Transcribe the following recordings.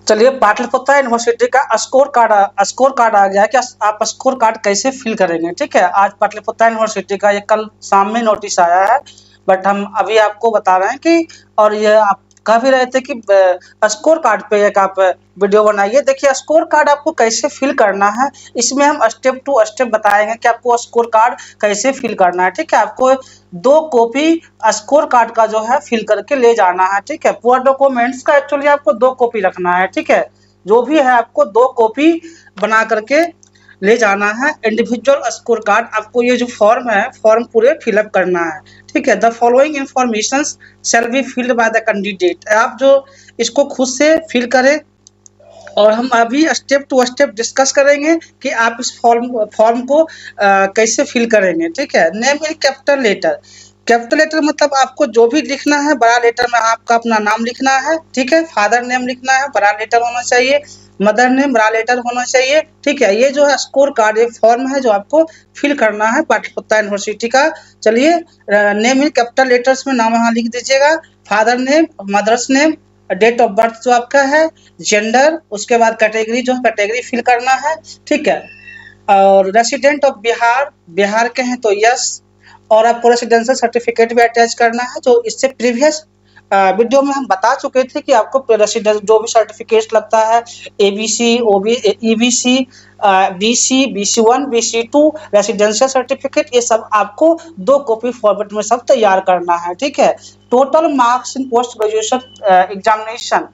चलिए पाटलिपुत्र यूनिवर्सिटी का score card आ गया है कि आप स्कोर कार्ड कैसे फिल करेंगे। ठीक है, आज पाटलिपुत्र यूनिवर्सिटी का ये कल शाम में नोटिस आया है, बट हम अभी आपको बता रहे हैं कि और ये आप कह भी रहे थे कि स्कोर कार्ड पे एक आप वीडियो बनाइए। देखिए स्कोर कार्ड आपको कैसे फिल करना है, इसमें हम स्टेप टू स्टेप बताएंगे कि आपको स्कोर कार्ड कैसे फिल करना है। ठीक है, आपको 2 कॉपी स्कोर कार्ड का जो है फिल करके ले जाना है। ठीक है, पूरा डॉक्यूमेंट्स का एक्चुअली आपको 2 कॉपी रखना है। ठीक है, जो भी है आपको 2 कॉपी बना करके ले जाना है। इंडिविजुअल स्कोर कार्ड आपको ये जो फॉर्म है, फॉर्म पूरे फिलअप करना है। ठीक है, the following information shall be filled by the candidate. आप जो इसको खुद से फिल करें और हम अभी स्टेप टू स्टेप डिस्कस करेंगे कि आप इस फॉर्म को कैसे फिल करेंगे। ठीक है, name in capital letter. Capital letter मतलब आपको जो भी लिखना है, बड़ा लेटर में आपका अपना नाम लिखना है। ठीक है, फादर नेम लिखना है, बड़ा लेटर होना चाहिए। मदर नेम बड़ा लेटर होना चाहिए। ठीक है, ये जो है स्कोर कार्ड, ये फॉर्म है जो आपको फिल करना है पाटलिपुत्र यूनिवर्सिटी का। चलिए, नेम इन कैपिटल लेटर्स में नाम यहाँ लिख दीजिएगा, father name, mother's name, date of birth जो आपका है, जेंडर, उसके बाद कैटेगरी जो कैटेगरी फिल करना है। ठीक है, और रेसिडेंट ऑफ बिहार, बिहार के हैं तो यस, और आपको रेसिडेंशियल सर्टिफिकेट भी अटैच करना है। जो इससे प्रीवियस वीडियो में हम बता चुके थे कि आपको रेसिडेंस जो भी सर्टिफिकेट लगता है, ABC, EBC, BC, BC1, BC2, residential certificate, ये सब आपको 2 कॉपी फॉर्मेट में सब तैयार करना है। ठीक है, total marks in post graduation examination.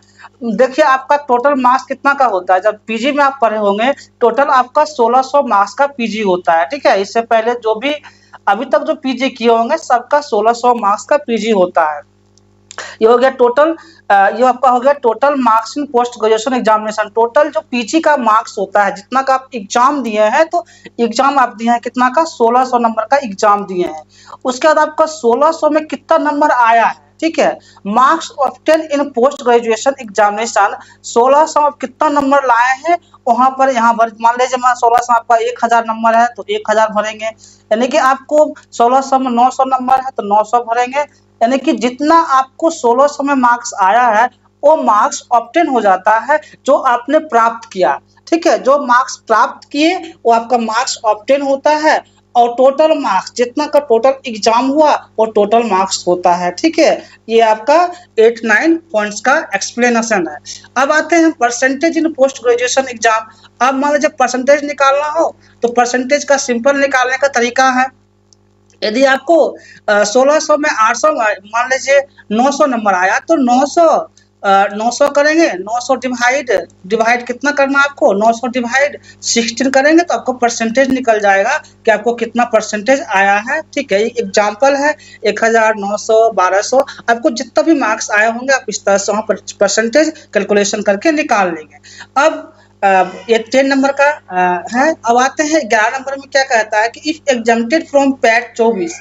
देखिए आपका टोटल मार्क्स कितना का होता है, जब पीजी में आप पढ़े होंगे टोटल आपका 1600 मार्क्स का पीजी होता है। ठीक है, इससे पहले जो भी अभी तक जो पीजी किए होंगे सबका 1600 मार्क्स का पीजी होता है। ये हो गया टोटल, ये आपका हो गया total marks in post graduation examination. Total जो पीजी का मार्क्स होता है, जितना का आप एग्जाम दिए हैं, तो एग्जाम आप दिए हैं कितना का, 1600 नंबर का एग्जाम दिए हैं। उसके बाद आपका 1600 में कितना नंबर आया है। ठीक है, मार्क्स ऑब्टेन इन पोस्ट ग्रेजुएशन एग्जामिनेशन, 1600 आप कितना नंबर लाए हैं वहां पर यहाँ भर। मान लीजिए 1600 आपका 1000 नंबर है तो 1000 भरेंगे, यानी कि आपको 1600 में 900 नंबर है तो 900 भरेंगे। यानी कि जितना आपको 1600 में मार्क्स आया है वो मार्क्स ऑब्टेन हो जाता है जो आपने प्राप्त किया। ठीक है, जो मार्क्स प्राप्त किए वो आपका मार्क्स ऑब्टेन होता है, और टोटल मार्क्स जितना का टोटल एग्जाम हुआ वो टोटल मार्क्स होता है। ठीक है, ये आपका 8-9 पॉइंट्स का एक्सप्लेनेशन है। अब आते हैं percentage in post graduation exam. अब मान लीजिए परसेंटेज निकालना हो तो परसेंटेज का सिंपल निकालने का तरीका है। यदि आपको 1600 में 800 मान लीजिए 900 नंबर आया तो 900 करेंगे, 900 डिवाइड कितना करना है आपको, 900 डिवाइड 16 करेंगे तो आपको परसेंटेज निकल जाएगा कि आपको कितना परसेंटेज आया है। ठीक है, एग्जाम्पल है 1000, 900, 1200, आपको जितना भी मार्क्स आए होंगे आप इस तरह से वहाँ परसेंटेज कैलकुलेशन करके निकाल लेंगे। अब ये 10 नंबर का है। अब आते हैं 11 नंबर में, क्या कहता है कि इफ एग्जम्प्टेड फ्रॉम पैट 24,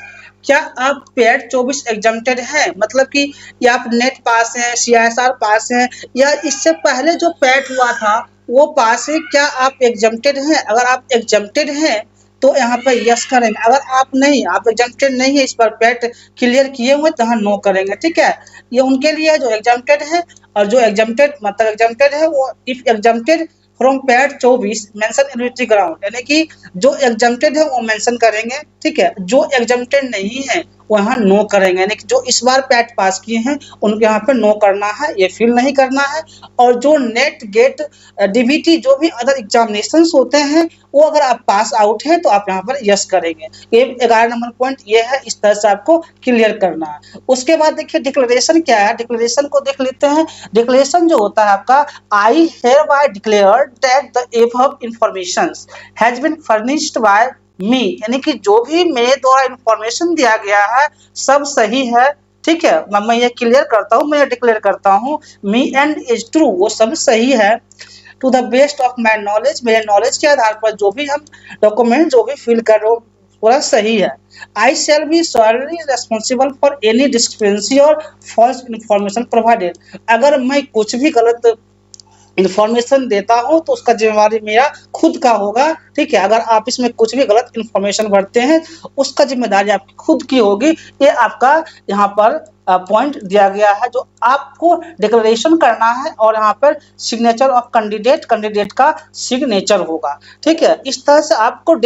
क्या आप पैट 24 एग्जम्प्टेड हैं, मतलब कि या आप नेट पास हैं, CISR पास हैं, या इससे पहले जो पैट हुआ था वो पास है, क्या आप एग्जम्प्टेड हैं। अगर आप एग्जम्प्टेड हैं तो यहाँ पर यस करेंगे, अगर आप नहीं, आप एग्जम्प्टेड नहीं है, इस पर पैट क्लियर किए हुए तो यहाँ नो करेंगे। ठीक है, ये उनके लिए जो एग्जम्प्टेड है, और जो एग्जम्प्टेड मतलब एग्जम्प्टेड है वो if exempted from PAT 24 mention university ground, यानी कि जो एग्जम्प्टेड है वो मेंशन करेंगे। ठीक है, जो एग्जम्प्टेड नहीं है वो यहाँ नो करेंगे, यानी कि जो इस बार पैट पास किए हैं उनको यहाँ पे नो करना है, ये फिल नहीं करना है। और जो नेट गेट डीबीटी जो भी अदर एग्जामिनेशन होते हैं वो अगर आप पास आउट हैं तो आप यहाँ पर यस करेंगे। ये 11 नंबर पॉइंट ये है, इस तरह से आपको क्लियर करना है। उसके बाद देखिए डिक्लेरेशन क्या है, डिक्लेरेशन को देख लेते हैं। डिक्लेरेशन जो होता है आपका, आई hereby declare that the above information has been furnished by me, यानी कि जो भी मेरे द्वारा इंफॉर्मेशन दिया गया है सब सही है। ठीक है, मैं ये क्लियर करता हूँ, मैं ये डिक्लेयर करता हूँ, मी एंड इज ट्रू, वो सब सही है। To the best of my knowledge, मेरे नॉलेज के आधार पर जो भी हम डॉक्यूमेंट जो भी फिल कर रहे हो पूरा सही है। I shall be solely responsible for any discrepancy और फॉल्स इंफॉर्मेशन प्रोवाइडेड, अगर मैं कुछ भी गलत इन्फॉर्मेशन देता हूँ तो उसका जिम्मेवारी मेरा खुद का होगा, ठीक है। अगर आप इसमें कुछ भी गलत इन्फॉर्मेशन भरते हैं उसका जिम्मेदारी आपकी खुद की होगी। ये आपका यहाँ पर पॉइंट दिया गया है जो आपको डिक्लेरेशन करना है, और यहाँ पर सिग्नेचर ऑफ कैंडिडेट का सिग्नेचर होगा, ठीक है। इस तरह से आपको आप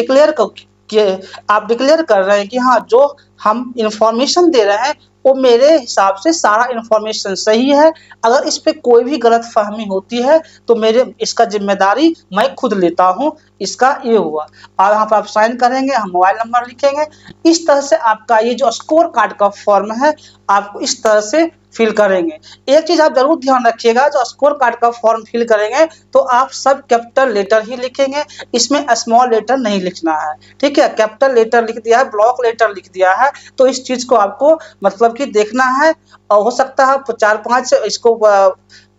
डिक्लेयर कर रहे हैं कि हाँ, जो हम इंफॉर्मेशन दे रहे हैं वो मेरे हिसाब से सारा इंफॉर्मेशन सही है। अगर इस पे कोई भी गलतफहमी होती है तो मेरे इसका जिम्मेदारी मैं खुद लेता हूँ। इसका ये हुआ, और यहाँ पर आप साइन करेंगे, हम मोबाइल नंबर लिखेंगे। इस तरह से आपका ये जो स्कोर कार्ड का फॉर्म है आपको इस तरह से फिल करेंगे। एक चीज आप जरूर ध्यान रखिएगा, जो स्कोर कार्ड का फॉर्म फिल करेंगे तो आप सब कैपिटल लेटर ही लिखेंगे, इसमें स्मॉल लेटर नहीं लिखना है, ठीक है। कैपिटल लेटर लिख दिया है, ब्लॉक लेटर लिख दिया है, तो इस चीज को आपको मतलब कि देखना है। और हो सकता है 4-5 इसको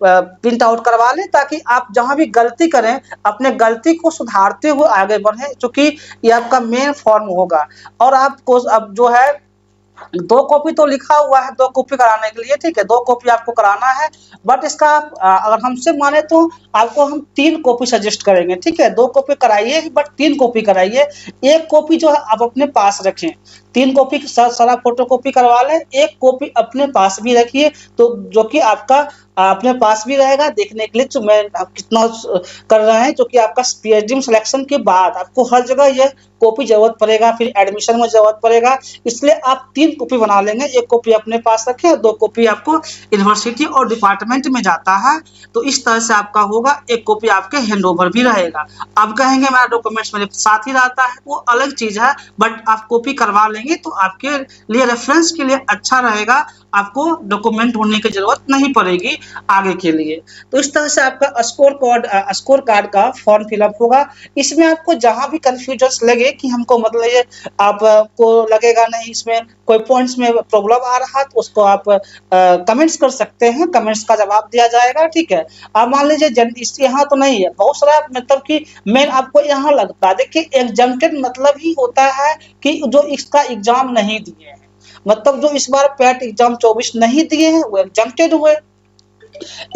प्रिंट आउट करवा लें, ताकि आप जहां भी गलती करें अपने गलती को सुधारते हुए आगे बढ़ें, क्योंकि ये आपका मेन फॉर्म होगा। और आपको अब जो है 2 कॉपी तो लिखा हुआ है 2 कॉपी कराने के लिए, ठीक है, 2 कॉपी आपको कराना है। बट इसका अगर हमसे माने तो आपको हम 3 कॉपी सजेस्ट करेंगे, ठीक है। 2 कॉपी कराइए बट 3 कॉपी कराइए। 1 कॉपी जो है आप अपने पास रखें, 3 कॉपी सारा फोटो कॉपी करवा लें, 1 कॉपी अपने पास भी रखिए, तो जो कि आपका अपने पास भी रहेगा देखने के लिए तो मैं आप कितना कर रहे हैं, क्योंकि आपका पीएचडी में सिलेक्शन के बाद आपको हर जगह यह कॉपी जरूरत पड़ेगा, फिर एडमिशन में जरूरत पड़ेगा। इसलिए आप 3 कॉपी बना लेंगे, 1 कॉपी अपने पास रखें और 2 कॉपी आपको यूनिवर्सिटी और डिपार्टमेंट में जाता है तो इस तरह से आपका होगा। 1 कॉपी आपके हैंड ओवर भी रहेगा। आप कहेंगे मेरा डॉक्यूमेंट्स मेरे साथ ही रहता है, वो अलग चीज है, बट आप कॉपी करवा लेंगे तो आपके लिए रेफरेंस के लिए अच्छा रहेगा, आपको डॉक्यूमेंट ढूंढने की जरूरत नहीं पड़ेगी आगे के लिए। तो इस तरह से आपका स्कोर कार्ड का फॉर्म फिलअप होगा। इसमें आपको जहां भी कंफ्यूजन लगे कि हमको मतलब ये आपको लगेगा नहीं इसमें कोई पॉइंट्स में प्रॉब्लम आ रहा तो उसको आप कमेंट्स कर सकते हैं, कमेंट्स का जवाब दिया जाएगा, ठीक है। आप मान लीजिए यहाँ तो नहीं है, बहुत सारा मतलब कि मेन आपको यहाँ लगता है। देखिए एग्जाम्प्टेड मतलब ही होता है कि जो इसका एग्जाम नहीं दिए हैं, मतलब जो इस बार पैट एग्जाम 24 नहीं दिए हैं वो एग्जाम्प्टेड हुए।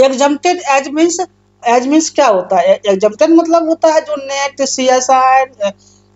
एग्जाम्प्टेड एज मीन्स क्या होता है? एग्जाम्प्टेड मतलब होता है जो नेट, सीएसआई,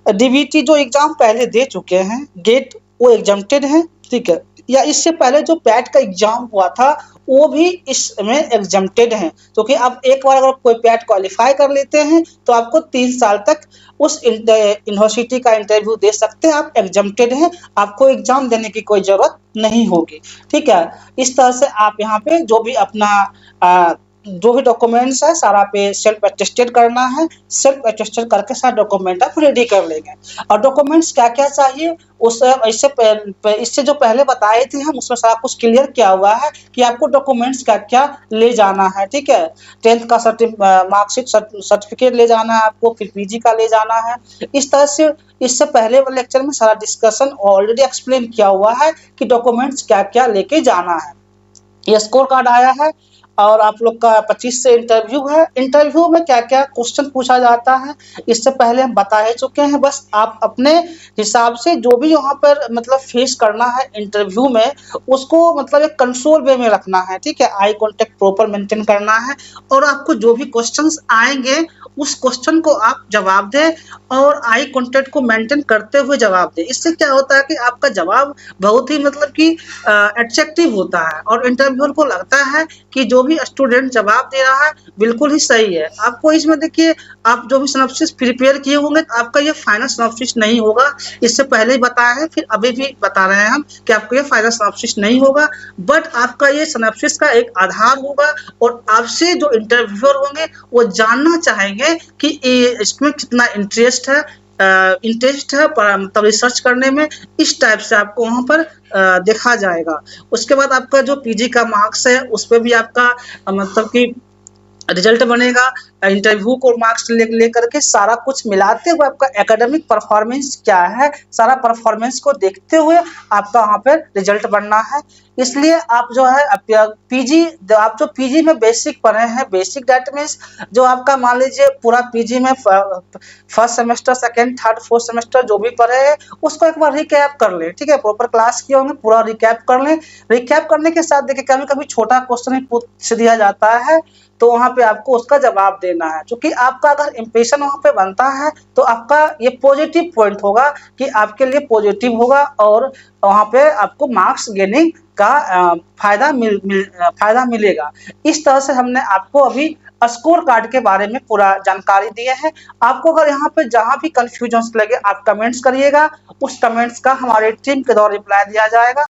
डीबीटी जो एग्जाम पहले दे चुके हैं, गेट, वो एग्जाम्प्टेड है, ठीक है। या इससे पहले जो पैट का एग्जाम हुआ था वो भी इसमें एग्जाम्प्टेड है, क्योंकि आप एक बार अगर कोई पैट क्वालिफाई कर लेते हैं तो आपको 3 साल तक उस यूनिवर्सिटी का इंटरव्यू दे सकते हैं, आप एग्जाम्प्टेड हैं, आपको एग्जाम देने की कोई जरूरत नहीं होगी, ठीक है। इस तरह से आप यहाँ पे जो भी अपना जो भी डॉक्यूमेंट्स है सारा पे सेल्फ अटेस्टेड करना है, सेल्फ अटेस्टेड करके सारा डॉक्यूमेंट आप रेडी कर लेंगे। और डॉक्यूमेंट्स क्या क्या चाहिए उस इससे जो पहले बताए थे हम उसमें सारा कुछ क्लियर किया हुआ है कि आपको डॉक्यूमेंट्स क्या क्या ले जाना है, ठीक है। 10th का मार्कशीट सर्टिफिकेट ले जाना है आपको, फिर पीजी का ले जाना है। इस तरह से इससे पहले वाले लेक्चर में सारा डिस्कशन ऑलरेडी एक्सप्लेन किया हुआ है कि डॉक्यूमेंट्स क्या क्या लेके जाना है। ये स्कोर कार्ड आया है और आप लोग का 25 से इंटरव्यू है। इंटरव्यू में क्या क्या क्वेश्चन पूछा जाता है इससे पहले हम बता ही चुके हैं, बस आप अपने हिसाब से जो भी यहाँ पर मतलब फेस करना है इंटरव्यू में उसको मतलब एक कंट्रोल वे में रखना है, ठीक है। आई कांटेक्ट प्रॉपर मेंटेन करना है और आपको जो भी क्वेश्चंस आएंगे उस क्वेश्चन को आप जवाब दें और आई कांटेक्ट को मेंटेन करते हुए जवाब दें। इससे क्या होता है कि आपका जवाब बहुत ही मतलब कि एट्रैक्टिव होता है और इंटरव्यूअर को लगता है कि जो भी स्टूडेंट जवाब दे रहा है बिल्कुल ही सही है। आपको इसमें देखिए आप जो भी सिनॉप्सिस प्रिपेयर किए होंगे तो आपका ये फाइनल सिनॉप्सिस नहीं होगा, इससे पहले ही बताया है, फिर अभी भी बता रहे हैं हम कि आपको ये फाइनल सिनॉप्सिस नहीं होगा, बट आपका ये सिनॉप्सिस का एक आधार होगा और आपसे जो इंटरव्यूअर होंगे वो जानना चाहेंगे कि इसमें कितना इंटरेस्ट है मतलब रिसर्च करने में। इस टाइप से आपको वहां पर देखा जाएगा। उसके बाद आपका जो पीजी का मार्क्स है उस पर भी आपका मतलब कि रिजल्ट बनेगा। इंटरव्यू को मार्क्स ले करके सारा कुछ मिलाते हुए आपका एकेडमिक परफॉर्मेंस क्या है, सारा परफॉर्मेंस को देखते हुए आपका वहाँ पर रिजल्ट बनना है। इसलिए आप जो है आप जो पीजी में बेसिक पढ़े हैं, बेसिक दैट मीन्स जो आपका मान लीजिए पूरा पीजी में first semester, second, third, fourth semester जो भी पढ़े हैं उसको एक बार रिकैप कर लें, ठीक है। प्रॉपर क्लास किए होंगे पूरा रिकैप कर लें। रिकैप करने के साथ देखिए कभी कभी छोटा क्वेश्चन ही पूछ दिया जाता है तो वहाँ पे आपको उसका जवाब देना है। क्योंकि आपका अगर इम्प्रेशन वहाँ पे बनता है तो आपका ये पॉजिटिव पॉइंट होगा कि आपके लिए पॉजिटिव होगा और वहाँ पे आपको मार्क्स गेनिंग का फायदा मिलेगा। इस तरह से हमने आपको अभी स्कोर कार्ड के बारे में पूरा जानकारी दिए है। आपको अगर यहाँ पे जहाँ भी कंफ्यूजन लगे आप कमेंट्स करिएगा, उस कमेंट्स का हमारे टीम के द्वारा रिप्लाई दिया जाएगा।